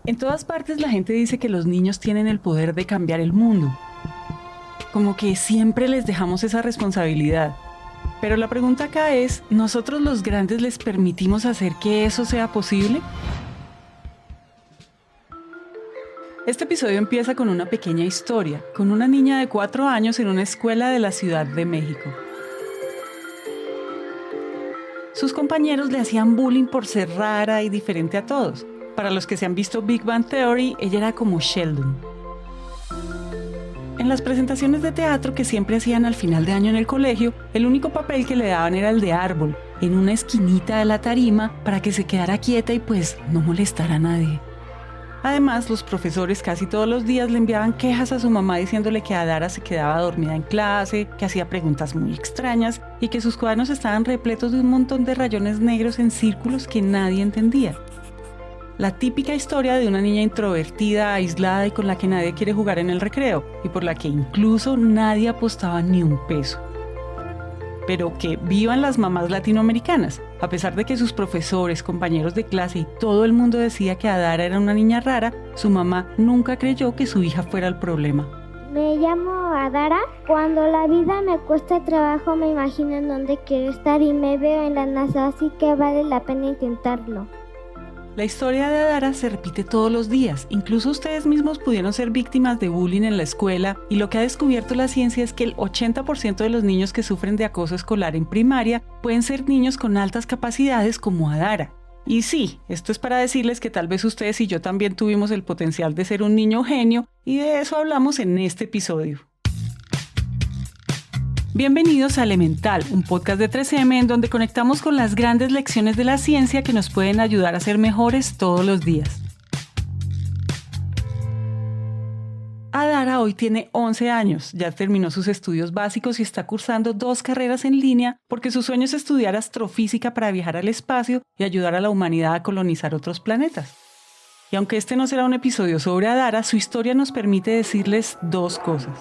En todas partes la gente dice que los niños tienen el poder de cambiar el mundo. Como que siempre les dejamos esa responsabilidad. Pero la pregunta acá es, ¿nosotros los grandes les permitimos hacer que eso sea posible? Este episodio empieza con una pequeña historia, con una niña de 4 años en una escuela de la Ciudad de México. Sus compañeros le hacían bullying por ser rara y diferente a todos. Para los que se han visto Big Bang Theory, ella era como Sheldon. En las presentaciones de teatro que siempre hacían al final de año en el colegio, el único papel que le daban era el de árbol, en una esquinita de la tarima para que se quedara quieta y pues no molestara a nadie. Además, los profesores casi todos los días le enviaban quejas a su mamá diciéndole que Adara se quedaba dormida en clase, que hacía preguntas muy extrañas y que sus cuadernos estaban repletos de un montón de rayones negros en círculos que nadie entendía. La típica historia de una niña introvertida, aislada y con la que nadie quiere jugar en el recreo y por la que incluso nadie apostaba ni un peso. Pero que vivan las mamás latinoamericanas. A pesar de que sus profesores, compañeros de clase y todo el mundo decía que Adara era una niña rara, su mamá nunca creyó que su hija fuera el problema. Me llamo Adara. Cuando la vida me cuesta trabajo me imagino en dónde quiero estar y me veo en la NASA, así que vale la pena intentarlo. La historia de Adara se repite todos los días. Incluso ustedes mismos pudieron ser víctimas de bullying en la escuela y lo que ha descubierto la ciencia es que el 80% de los niños que sufren de acoso escolar en primaria pueden ser niños con altas capacidades como Adara. Y sí, esto es para decirles que tal vez ustedes y yo también tuvimos el potencial de ser un niño genio y de eso hablamos en este episodio. Bienvenidos a Elemental, un podcast de 3M en donde conectamos con las grandes lecciones de la ciencia que nos pueden ayudar a ser mejores todos los días. Adara hoy tiene 11 años, ya terminó sus estudios básicos y está cursando 2 carreras en línea porque su sueño es estudiar astrofísica para viajar al espacio y ayudar a la humanidad a colonizar otros planetas. Y aunque este no será un episodio sobre Adara, su historia nos permite decirles 2 cosas.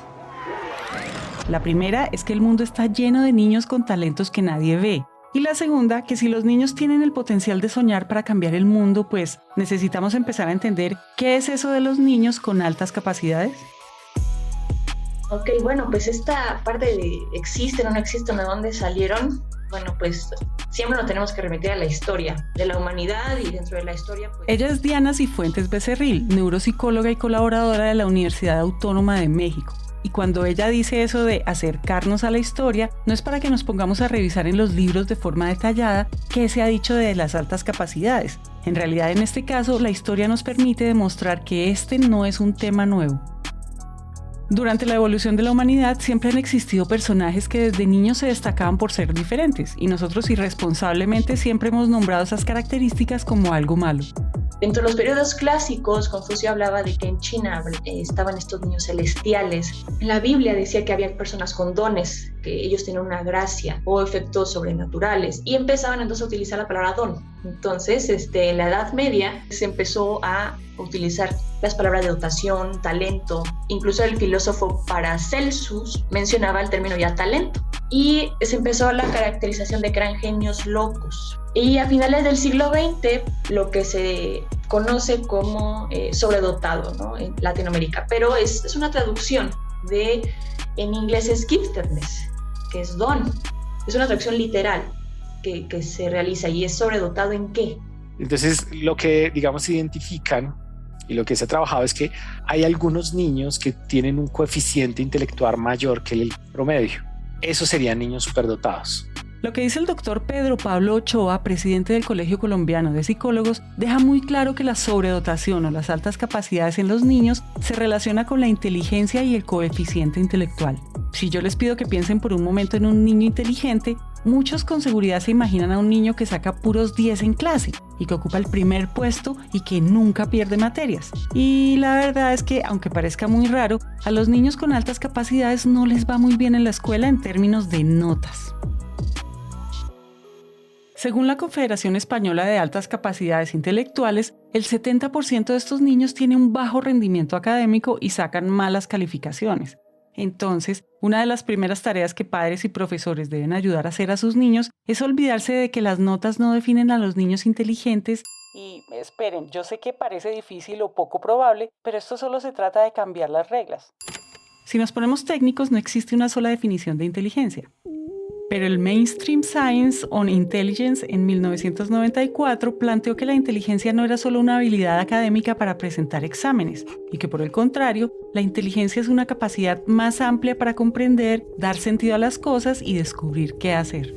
La primera es que el mundo está lleno de niños con talentos que nadie ve. Y la segunda, que si los niños tienen el potencial de soñar para cambiar el mundo, pues necesitamos empezar a entender qué es eso de los niños con altas capacidades. Ok, bueno, pues esta parte de existen o no existen, de dónde salieron, bueno, pues siempre nos tenemos que remitir a la historia de la humanidad y dentro de la historia, pues... Ella es Diana Cifuentes Becerril, neuropsicóloga y colaboradora de la Universidad Autónoma de México. Y cuando ella dice eso de acercarnos a la historia, no es para que nos pongamos a revisar en los libros de forma detallada qué se ha dicho de las altas capacidades. En realidad, en este caso, la historia nos permite demostrar que este no es un tema nuevo. Durante la evolución de la humanidad siempre han existido personajes que desde niños se destacaban por ser diferentes, y nosotros irresponsablemente siempre hemos nombrado esas características como algo malo. Dentro de los periodos clásicos, Confucio hablaba de que en China estaban estos niños celestiales. En la Biblia decía que había personas con dones, que ellos tenían una gracia o efectos sobrenaturales y empezaban entonces a utilizar la palabra don. Entonces, en la Edad Media se empezó a utilizar las palabras de dotación, talento. Incluso el filósofo Paracelsus mencionaba el término ya talento. Y se empezó la caracterización de que eran genios locos. Y a finales del siglo XX, lo que se conoce como sobredotado, ¿no? En Latinoamérica. Pero es una traducción en inglés es giftedness, que es don. Es una traducción literal que se realiza. ¿Y es sobredotado en qué? Entonces, lo que, digamos, identifican y lo que se ha trabajado es que hay algunos niños que tienen un coeficiente intelectual mayor que el promedio. Esos serían niños superdotados. Lo que dice el doctor Pedro Pablo Ochoa, presidente del Colegio Colombiano de Psicólogos, deja muy claro que la sobredotación o las altas capacidades en los niños se relaciona con la inteligencia y el coeficiente intelectual. Si yo les pido que piensen por un momento en un niño inteligente, muchos con seguridad se imaginan a un niño que saca puros 10 en clase y que ocupa el primer puesto y que nunca pierde materias. Y la verdad es que, aunque parezca muy raro, a los niños con altas capacidades no les va muy bien en la escuela en términos de notas. Según la Confederación Española de Altas Capacidades Intelectuales, el 70% de estos niños tiene un bajo rendimiento académico y sacan malas calificaciones. Entonces, una de las primeras tareas que padres y profesores deben ayudar a hacer a sus niños es olvidarse de que las notas no definen a los niños inteligentes Y esperen, yo sé que parece difícil o poco probable, pero esto solo se trata de cambiar las reglas. Si nos ponemos técnicos, no existe una sola definición de inteligencia. Pero el Mainstream Science on Intelligence en 1994 planteó que la inteligencia no era solo una habilidad académica para presentar exámenes, y que por el contrario, la inteligencia es una capacidad más amplia para comprender, dar sentido a las cosas y descubrir qué hacer.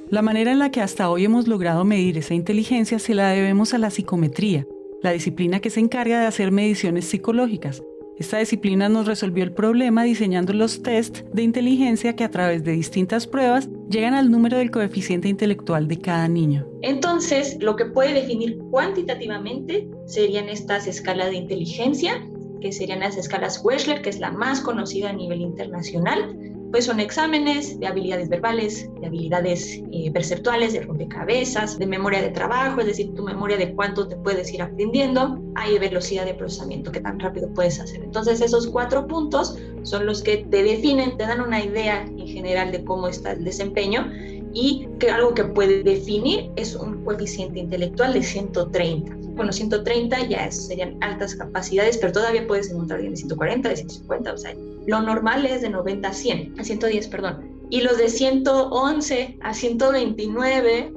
La manera en la que hasta hoy hemos logrado medir esa inteligencia se la debemos a la psicometría, la disciplina que se encarga de hacer mediciones psicológicas. Esta disciplina nos resolvió el problema diseñando los test de inteligencia que a través de distintas pruebas llegan al número del coeficiente intelectual de cada niño. Entonces, lo que puede definir cuantitativamente serían estas escalas de inteligencia, que serían las escalas Wechsler, que es la más conocida a nivel internacional. Pues son exámenes de habilidades verbales, de habilidades perceptuales, de rompecabezas, de memoria de trabajo, es decir, tu memoria de cuánto te puedes ir aprendiendo, hay velocidad de procesamiento, qué tan rápido puedes hacer. Entonces esos 4 puntos son los que te definen, te dan una idea en general de cómo está el desempeño, y que algo que puede definir es un coeficiente intelectual de 130. Bueno, 130 ya serían altas capacidades, pero todavía puedes encontrar alguien de 140, de 150, o sea, lo normal es de 90 a 110, perdón. Y los de 111 a 129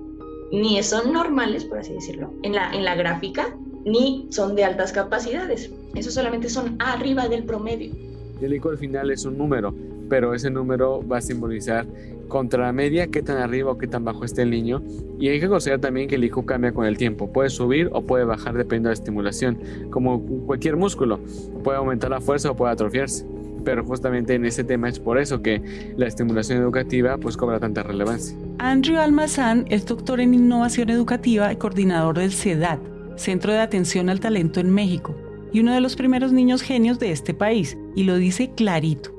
ni son normales, por así decirlo, en la gráfica, ni son de altas capacidades. Esos solamente son arriba del promedio. El IQ al final es un número, pero ese número va a simbolizar contra la media qué tan arriba o qué tan bajo está el niño, y hay que considerar también que el IQ cambia con el tiempo, puede subir o puede bajar dependiendo de la estimulación, como cualquier músculo, puede aumentar la fuerza o puede atrofiarse, pero justamente en ese tema es por eso que la estimulación educativa pues cobra tanta relevancia. Andrew Almazán es doctor en innovación educativa y coordinador del CEDAT, Centro de Atención al Talento en México, y uno de los primeros niños genios de este país, y lo dice clarito.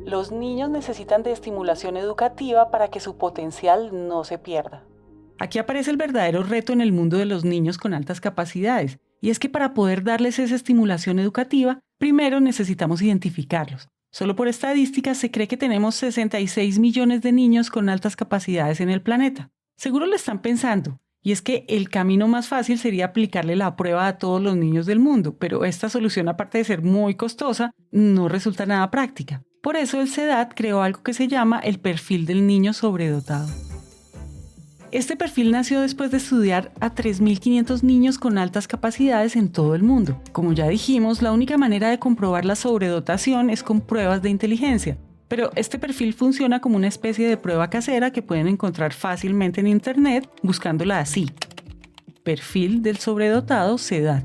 Los niños necesitan de estimulación educativa para que su potencial no se pierda. Aquí aparece el verdadero reto en el mundo de los niños con altas capacidades, y es que para poder darles esa estimulación educativa, primero necesitamos identificarlos. Solo por estadísticas se cree que tenemos 66 millones de niños con altas capacidades en el planeta. Seguro lo están pensando, y es que el camino más fácil sería aplicarle la prueba a todos los niños del mundo, pero esta solución, aparte de ser muy costosa, no resulta nada práctica. Por eso el CEDAT creó algo que se llama el perfil del niño sobredotado. Este perfil nació después de estudiar a 3.500 niños con altas capacidades en todo el mundo. Como ya dijimos, la única manera de comprobar la sobredotación es con pruebas de inteligencia, pero este perfil funciona como una especie de prueba casera que pueden encontrar fácilmente en internet buscándola así: perfil del sobredotado CEDAT.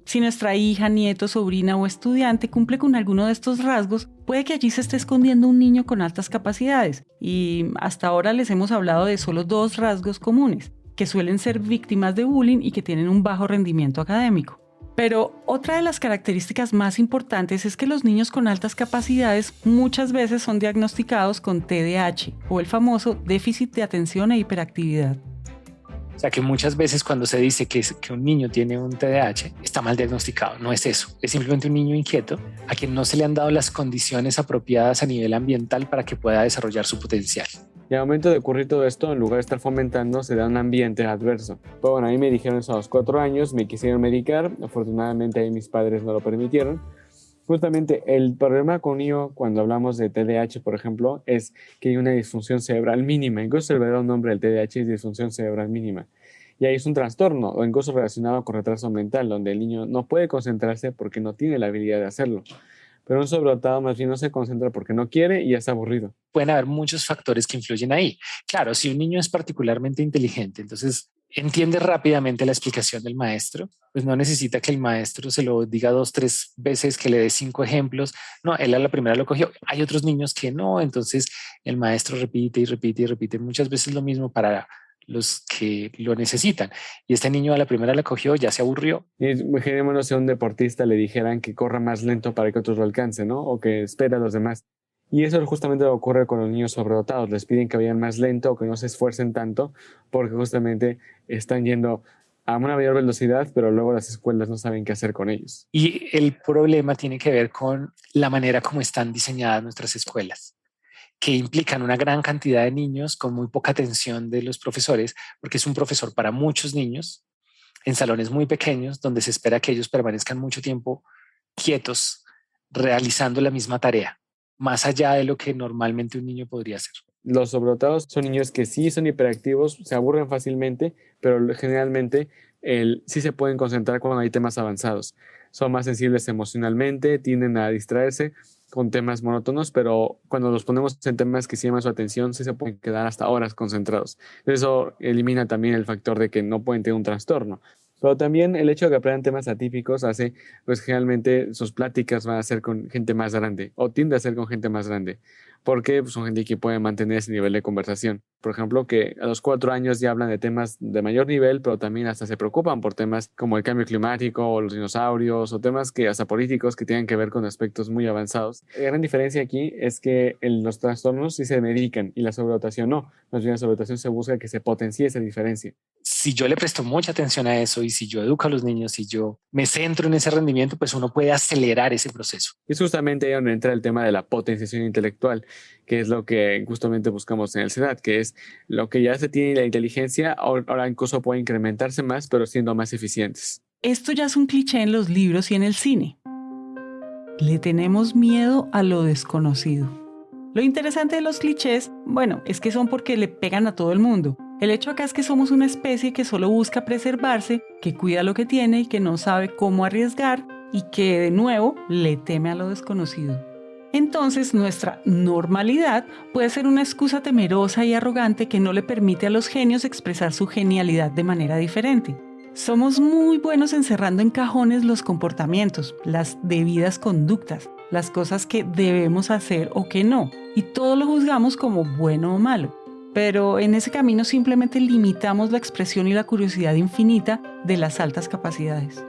Si nuestra hija, nieto, sobrina o estudiante cumple con alguno de estos rasgos, puede que allí se esté escondiendo un niño con altas capacidades. Y hasta ahora les hemos hablado de solo 2 rasgos comunes, que suelen ser víctimas de bullying y que tienen un bajo rendimiento académico. Pero otra de las características más importantes es que los niños con altas capacidades muchas veces son diagnosticados con TDAH, o el famoso déficit de atención e hiperactividad. O sea que muchas veces cuando se dice que un niño tiene un TDAH, está mal diagnosticado. No es eso, es simplemente un niño inquieto a quien no se le han dado las condiciones apropiadas a nivel ambiental para que pueda desarrollar su potencial. Y al momento de ocurrir todo esto, en lugar de estar fomentando, se da un ambiente adverso. Pero bueno, a mí me dijeron eso a los 4 años, me quisieron medicar, afortunadamente ahí mis padres no lo permitieron. Justamente el problema con un niño cuando hablamos de TDAH, por ejemplo, es que hay una disfunción cerebral mínima. Incluso el verdadero nombre del TDAH es disfunción cerebral mínima. Y ahí es un trastorno o incluso relacionado con retraso mental, donde el niño no puede concentrarse porque no tiene la habilidad de hacerlo. Pero un sobredotado más bien no se concentra porque no quiere y ya está aburrido. Pueden haber muchos factores que influyen ahí. Claro, si un niño es particularmente inteligente, entonces entiende rápidamente la explicación del maestro, pues no necesita que el maestro se lo diga 2, 3 veces, que le dé 5 ejemplos. No, él a la primera lo cogió. Hay otros niños que no, entonces el maestro repite y repite y repite muchas veces lo mismo para los que lo necesitan. Y este niño a la primera la cogió, ya se aburrió. Y imaginémonos si a un deportista le dijeran que corra más lento para que otros lo alcancen, ¿no? O que espera a los demás. Y eso justamente ocurre con los niños sobredotados. Les piden que vayan más lento o que no se esfuercen tanto porque justamente están yendo a una mayor velocidad, pero luego las escuelas no saben qué hacer con ellos. Y el problema tiene que ver con la manera como están diseñadas nuestras escuelas. que implican una gran cantidad de niños con muy poca atención de los profesores, porque es un profesor para muchos niños en salones muy pequeños donde se espera que ellos permanezcan mucho tiempo quietos realizando la misma tarea, más allá de lo que normalmente un niño podría hacer. Los sobredotados son niños que sí son hiperactivos, se aburren fácilmente, pero generalmente sí se pueden concentrar cuando hay temas avanzados. Son más sensibles emocionalmente, tienden a distraerse con temas monótonos, pero cuando los ponemos en temas que sí llaman su atención, sí se pueden quedar hasta horas concentrados. Eso elimina también el factor de que no pueden tener un trastorno. Pero también el hecho de que aprendan temas atípicos hace, pues generalmente sus pláticas van a ser con gente más grande o tiende a ser con gente más grande, porque pues, son gente que puede mantener ese nivel de conversación. Por ejemplo, que a los 4 años ya hablan de temas de mayor nivel, pero también hasta se preocupan por temas como el cambio climático o los dinosaurios o temas que hasta políticos que tienen que ver con aspectos muy avanzados. La gran diferencia aquí es que los trastornos sí se medican y la sobredotación no. Más bien la sobredotación se busca que se potencie esa diferencia. Si yo le presto mucha atención a eso y si yo educo a los niños, si yo me centro en ese rendimiento, pues uno puede acelerar ese proceso. Es justamente ahí donde entra el tema de la potenciación intelectual, que es lo que justamente buscamos en el CEDAT, que es lo que ya se tiene la inteligencia, ahora incluso puede incrementarse más, pero siendo más eficientes. Esto ya es un cliché en los libros y en el cine. Le tenemos miedo a lo desconocido. Lo interesante de los clichés, bueno, es que son porque le pegan a todo el mundo. El hecho acá es que somos una especie que solo busca preservarse, que cuida lo que tiene y que no sabe cómo arriesgar y que, de nuevo, le teme a lo desconocido. Entonces, nuestra normalidad puede ser una excusa temerosa y arrogante que no le permite a los genios expresar su genialidad de manera diferente. Somos muy buenos encerrando en cajones los comportamientos, las debidas conductas, las cosas que debemos hacer o que no, y todo lo juzgamos como bueno o malo. Pero en ese camino simplemente limitamos la expresión y la curiosidad infinita de las altas capacidades.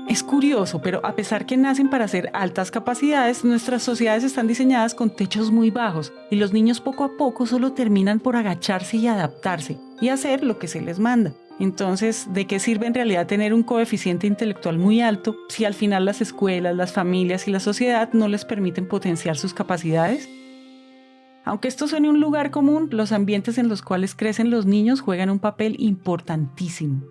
Es curioso, pero a pesar que nacen para ser altas capacidades, nuestras sociedades están diseñadas con techos muy bajos y los niños poco a poco solo terminan por agacharse y adaptarse y hacer lo que se les manda. Entonces, ¿de qué sirve en realidad tener un coeficiente intelectual muy alto si al final las escuelas, las familias y la sociedad no les permiten potenciar sus capacidades? Aunque esto suene un lugar común, los ambientes en los cuales crecen los niños juegan un papel importantísimo.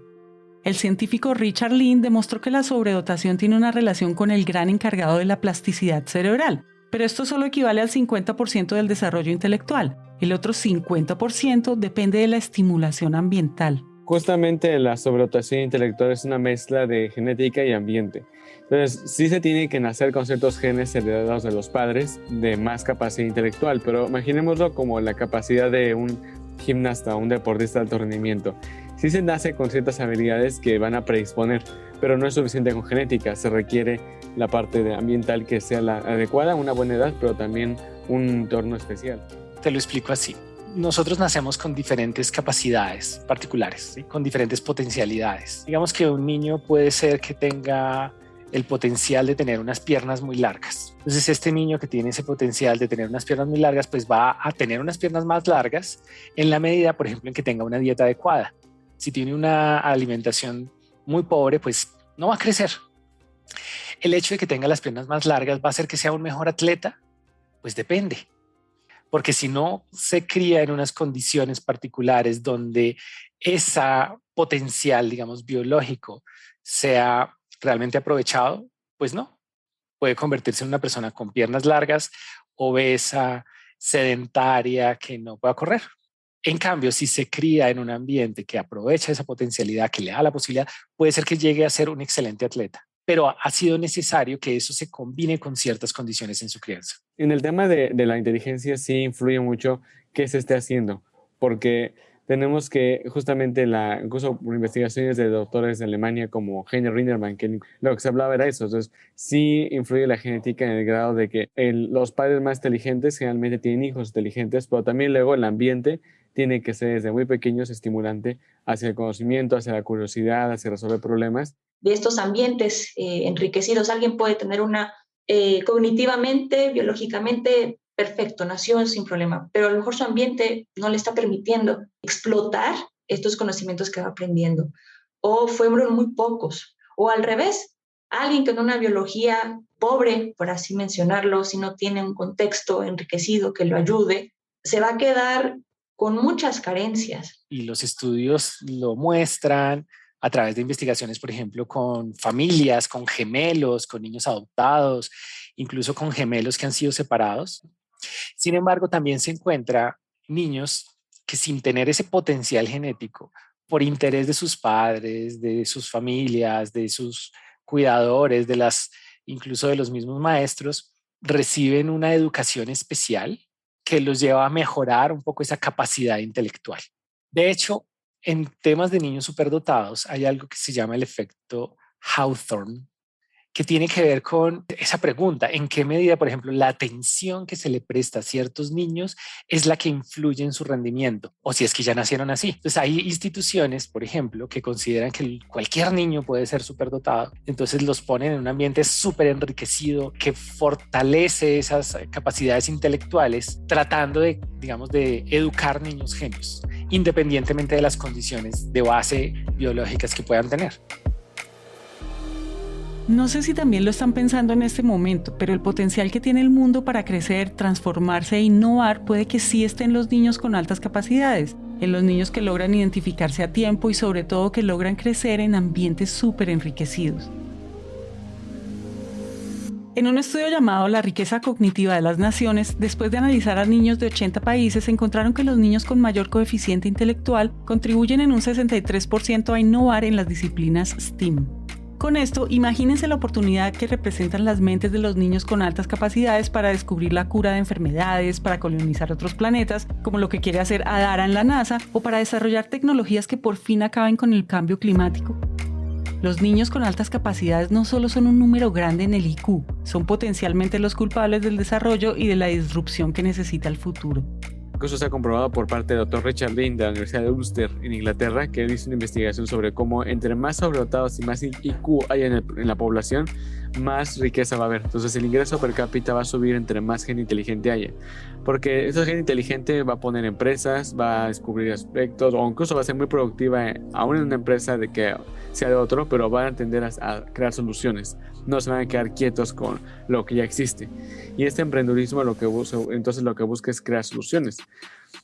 El científico Richard Lynn demostró que la sobredotación tiene una relación con el gran encargado de la plasticidad cerebral, pero esto solo equivale al 50% del desarrollo intelectual. El otro 50% depende de la estimulación ambiental. Justamente la sobredotación intelectual es una mezcla de genética y ambiente. Entonces, sí se tiene que nacer con ciertos genes heredados de los padres de más capacidad intelectual, pero imaginémoslo como la capacidad de un gimnasta, un deportista de alto rendimiento. Sí se nace con ciertas habilidades que van a predisponer, pero no es suficiente con genética. Se requiere la parte ambiental que sea la adecuada, una buena edad, pero también un entorno especial. Te lo explico así. Nosotros nacemos con diferentes capacidades particulares, ¿sí? Con diferentes potencialidades. Digamos que un niño puede ser que tenga el potencial de tener unas piernas muy largas. Entonces, este niño que tiene ese potencial de tener unas piernas muy largas, pues va a tener unas piernas más largas en la medida, por ejemplo, en que tenga una dieta adecuada. Si tiene una alimentación muy pobre, pues no va a crecer. El hecho de que tenga las piernas más largas va a hacer que sea un mejor atleta, pues depende. Porque si no se cría en unas condiciones particulares donde esa potencial, digamos, biológico sea realmente aprovechado, pues no. Puede convertirse en una persona con piernas largas, obesa, sedentaria, que no pueda correr. En cambio, si se cría en un ambiente que aprovecha esa potencialidad, que le da la posibilidad, puede ser que llegue a ser un excelente atleta. Pero ha sido necesario que eso se combine con ciertas condiciones en su crianza. En el tema de la inteligencia sí influye mucho qué se esté haciendo, porque tenemos que justamente incluso por investigaciones de doctores de Alemania como Heiner Rinderman, que lo que se hablaba era eso. Entonces sí influye la genética en el grado de que los padres más inteligentes generalmente tienen hijos inteligentes, pero también luego el ambiente tiene que ser desde muy pequeños estimulante hacia el conocimiento, hacia la curiosidad, hacia resolver problemas. De estos ambientes enriquecidos, alguien puede tener cognitivamente, biológicamente, perfecto, nació sin problema, pero a lo mejor su ambiente no le está permitiendo explotar estos conocimientos que va aprendiendo, o fueron muy pocos, o al revés, Alguien con una biología pobre, por así mencionarlo, si no tiene un contexto enriquecido que lo ayude, se va a quedar con muchas carencias. Y los estudios lo muestran a través de investigaciones, por ejemplo, con familias, con gemelos, con niños adoptados, incluso con gemelos que han sido separados. Sin embargo, también se encuentra niños que sin tener ese potencial genético, por interés de sus padres, de sus familias, de sus cuidadores, incluso de los mismos maestros, reciben una educación especial que los lleva a mejorar un poco esa capacidad intelectual. De hecho, en temas de niños superdotados hay algo que se llama el efecto Hawthorne, que tiene que ver con esa pregunta, en qué medida, por ejemplo, la atención que se le presta a ciertos niños es la que influye en su rendimiento, o si es que ya nacieron así. Entonces hay instituciones, por ejemplo, que consideran que cualquier niño puede ser superdotado, entonces los ponen en un ambiente súper enriquecido que fortalece esas capacidades intelectuales, tratando de, digamos, de educar niños genios, independientemente de las condiciones de base biológicas que puedan tener. No sé si también lo están pensando en este momento, pero el potencial que tiene el mundo para crecer, transformarse e innovar puede que sí esté en los niños con altas capacidades, en los niños que logran identificarse a tiempo y sobre todo que logran crecer en ambientes súper enriquecidos. En un estudio llamado La riqueza cognitiva de las naciones, después de analizar a niños de 80 países, encontraron que los niños con mayor coeficiente intelectual contribuyen en un 63% a innovar en las disciplinas STEAM. Con esto, imagínense la oportunidad que representan las mentes de los niños con altas capacidades para descubrir la cura de enfermedades, para colonizar otros planetas, como lo que quiere hacer Adara en la NASA, o para desarrollar tecnologías que por fin acaben con el cambio climático. Los niños con altas capacidades no solo son un número grande en el IQ, son potencialmente los culpables del desarrollo y de la disrupción que necesita el futuro. Eso se ha comprobado por parte del Dr. Richard Lynn de la Universidad de Ulster en Inglaterra, que hizo una investigación sobre cómo entre más sobredotados y más IQ hay en la población, más riqueza va a haber. Entonces el ingreso per cápita va a subir entre más gente inteligente haya, porque esa gente inteligente va a poner empresas, va a descubrir aspectos, o incluso va a ser muy productiva aún en una empresa de que sea de otro, pero van a tender a crear soluciones. No se van a quedar quietos con lo que ya existe. Y este emprendedurismo lo que busca es crear soluciones.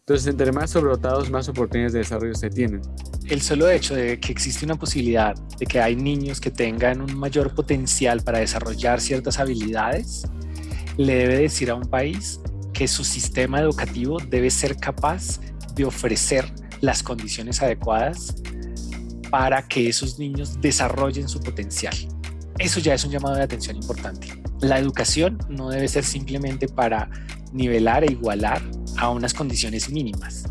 Entonces, entre más sobredotados, más oportunidades de desarrollo se tienen. El solo hecho de que existe una posibilidad de que hay niños que tengan un mayor potencial para desarrollar ciertas habilidades, le debe decir a un país que su sistema educativo debe ser capaz de ofrecer las condiciones adecuadas para que esos niños desarrollen su potencial. Eso ya es un llamado de atención importante. La educación no debe ser simplemente para nivelar e igualar a unas condiciones mínimas.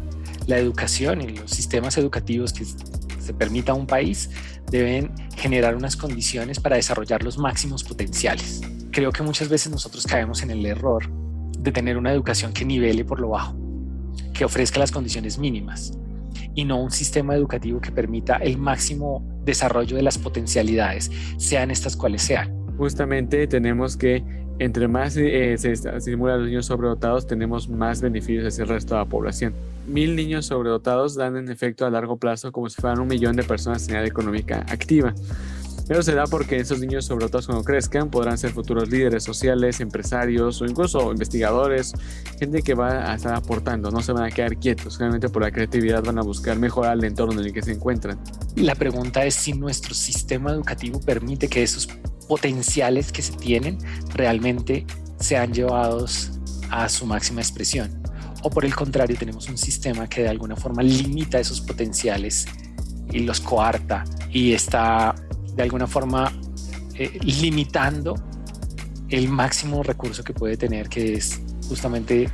La educación y los sistemas educativos que se permita a un país deben generar unas condiciones para desarrollar los máximos potenciales. Creo que muchas veces nosotros caemos en el error de tener una educación que nivele por lo bajo, que ofrezca las condiciones mínimas y no un sistema educativo que permita el máximo desarrollo de las potencialidades, sean estas cuales sean. Justamente tenemos que entre más se estimulan a los niños sobredotados, tenemos más beneficios hacia el resto de la población. 1000 niños sobredotados dan en efecto a largo plazo como si fueran 1 millón de personas en edad económica activa. Pero se da porque esos niños sobredotados cuando crezcan podrán ser futuros líderes sociales, empresarios o incluso investigadores, gente que va a estar aportando, no se van a quedar quietos, realmente por la creatividad van a buscar mejorar el entorno en el que se encuentran. La pregunta es si nuestro sistema educativo permite que esos potenciales que se tienen realmente sean llevados a su máxima expresión, o por el contrario tenemos un sistema que de alguna forma limita esos potenciales y los coarta y está de alguna forma limitando el máximo recurso que puede tener, que es justamente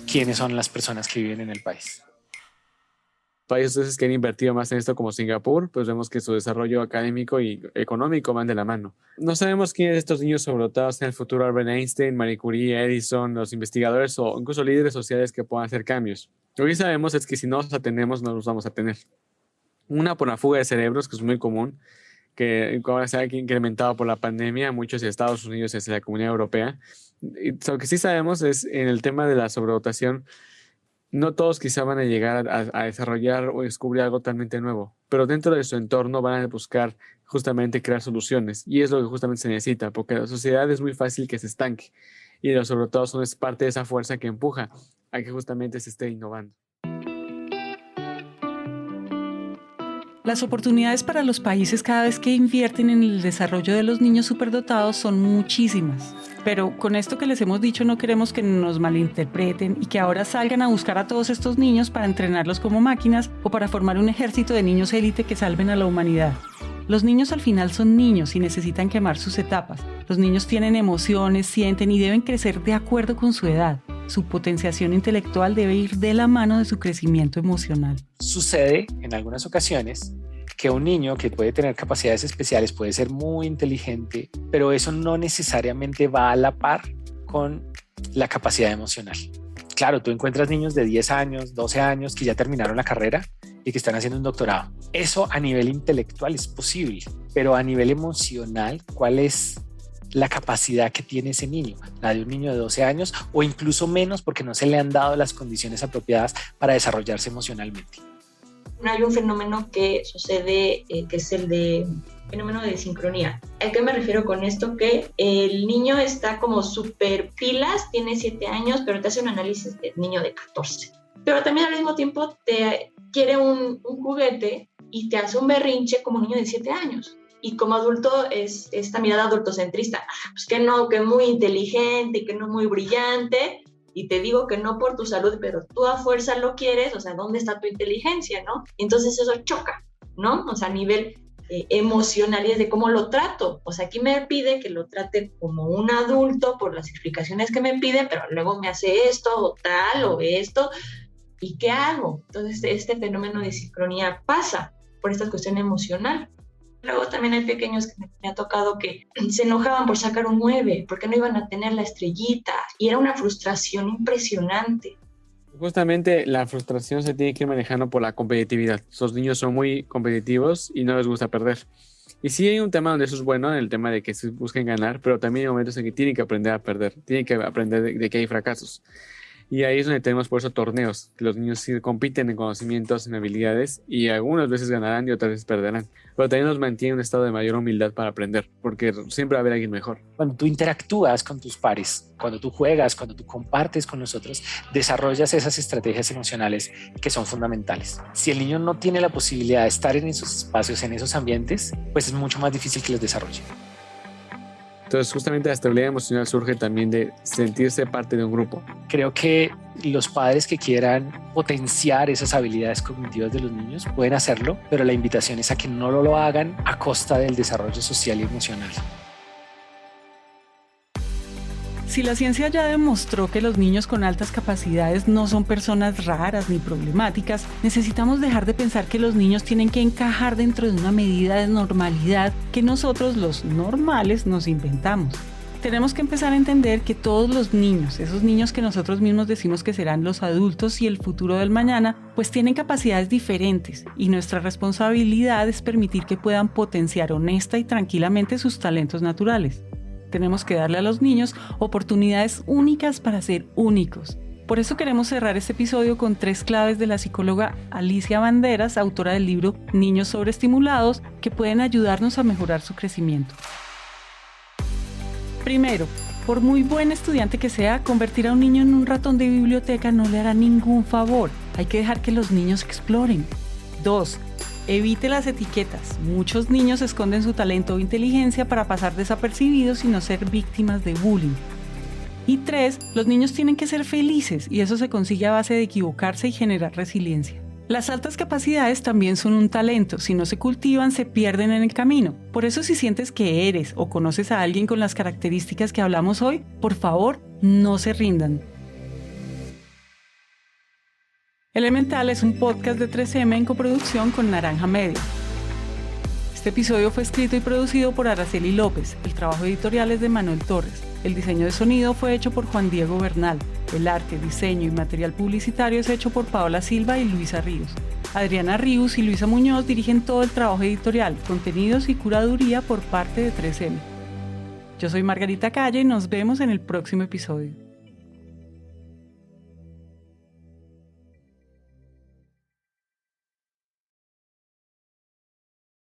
quiénes son las personas que viven en el país. Países que han invertido más en esto como Singapur, pues vemos que su desarrollo académico y económico van de la mano. No sabemos quiénes de estos niños sobredotados en el futuro, Albert Einstein, Marie Curie, Edison, los investigadores o incluso líderes sociales que puedan hacer cambios. Lo que sabemos es que si no los atendemos, no los vamos a tener. Una por la fuga de cerebros, que es muy común, que ahora se ha incrementado por la pandemia, muchos de Estados Unidos y la Comunidad Europea. Y lo que sí sabemos es en el tema de la sobredotación, No todos quizá van a llegar a desarrollar o descubrir algo totalmente nuevo, pero dentro de su entorno van a buscar justamente crear soluciones, y es lo que justamente se necesita, porque la sociedad es muy fácil que se estanque, y los sobredotados son parte de esa fuerza que empuja a que justamente se esté innovando. Las oportunidades para los países cada vez que invierten en el desarrollo de los niños superdotados son muchísimas. Pero con esto que les hemos dicho no queremos que nos malinterpreten y que ahora salgan a buscar a todos estos niños para entrenarlos como máquinas o para formar un ejército de niños élite que salven a la humanidad. Los niños al final son niños y necesitan quemar sus etapas. Los niños tienen emociones, sienten y deben crecer de acuerdo con su edad. Su potenciación intelectual debe ir de la mano de su crecimiento emocional. Sucede en algunas ocasiones que un niño que puede tener capacidades especiales puede ser muy inteligente, pero eso no necesariamente va a la par con la capacidad emocional. Claro, tú encuentras niños de 10 años, 12 años que ya terminaron la carrera y que están haciendo un doctorado. Eso a nivel intelectual es posible, pero a nivel emocional, ¿cuál es la capacidad que tiene ese niño? La de un niño de 12 años o incluso menos, porque no se le han dado las condiciones apropiadas para desarrollarse emocionalmente. Hay un fenómeno que sucede, que es el de fenómeno de sincronía. ¿A qué me refiero con esto? Que el niño está como súper pilas, tiene 7 años, pero te hace un análisis de niño de 14. Pero también al mismo tiempo te quiere un juguete y te hace un berrinche como un niño de 7 años. Y como adulto es esta mirada adultocentrista, pues que no, que muy inteligente, que no muy brillante, y te digo que no por tu salud, pero tú a fuerza lo quieres, o sea, ¿dónde está tu inteligencia, no? Entonces eso choca, ¿no? O sea, a nivel emocional y es de cómo lo trato. O sea, aquí me pide que lo trate como un adulto por las explicaciones que me pide, pero luego me hace esto o tal o esto, ¿y qué hago? Entonces este fenómeno de sincronía pasa por esta cuestión emocional. Luego también hay pequeños que me ha tocado que se enojaban por sacar un 9, porque no iban a tener la estrellita, y era una frustración impresionante. Justamente la frustración se tiene que ir manejando por la competitividad. Los niños son muy competitivos y no les gusta perder. Y sí hay un tema donde eso es bueno, en el tema de que se busquen ganar, pero también hay momentos en que tienen que aprender a perder, tienen que aprender de que hay fracasos. Y ahí es donde tenemos por eso torneos, que los niños sí compiten en conocimientos, en habilidades, y algunas veces ganarán y otras veces perderán. Pero también nos mantiene un estado de mayor humildad para aprender, porque siempre va a haber alguien mejor. Cuando tú interactúas con tus pares, cuando tú juegas, cuando tú compartes con nosotros, desarrollas esas estrategias emocionales que son fundamentales. Si el niño no tiene la posibilidad de estar en esos espacios, en esos ambientes, pues es mucho más difícil que los desarrolle. Entonces, justamente la estabilidad emocional surge también de sentirse parte de un grupo. Creo que los padres que quieran potenciar esas habilidades cognitivas de los niños pueden hacerlo, pero la invitación es a que no lo hagan a costa del desarrollo social y emocional. Si la ciencia ya demostró que los niños con altas capacidades no son personas raras ni problemáticas, necesitamos dejar de pensar que los niños tienen que encajar dentro de una medida de normalidad que nosotros, los normales, nos inventamos. Tenemos que empezar a entender que todos los niños, esos niños que nosotros mismos decimos que serán los adultos y el futuro del mañana, pues tienen capacidades diferentes y nuestra responsabilidad es permitir que puedan potenciar honesta y tranquilamente sus talentos naturales. Tenemos que darle a los niños oportunidades únicas para ser únicos. Por eso queremos cerrar este episodio con 3 claves de la psicóloga Alicia Banderas, autora del libro Niños sobreestimulados, que pueden ayudarnos a mejorar su crecimiento. Primero, por muy buen estudiante que sea, convertir a un niño en un ratón de biblioteca no le hará ningún favor. Hay que dejar que los niños exploren. 2. Evite las etiquetas. Muchos niños esconden su talento o inteligencia para pasar desapercibidos y no ser víctimas de bullying. Y 3, los niños tienen que ser felices y eso se consigue a base de equivocarse y generar resiliencia. Las altas capacidades también son un talento. Si no se cultivan, se pierden en el camino. Por eso, si sientes que eres o conoces a alguien con las características que hablamos hoy, por favor, no se rindan. Elemental es un podcast de 3M en coproducción con Naranja Media. Este episodio fue escrito y producido por Araceli López. El trabajo editorial es de Manuel Torres. El diseño de sonido fue hecho por Juan Diego Bernal. El arte, diseño y material publicitario es hecho por Paola Silva y Luisa Ríos. Adriana Ríos y Luisa Muñoz dirigen todo el trabajo editorial, contenidos y curaduría por parte de 3M. Yo soy Margarita Calle y nos vemos en el próximo episodio.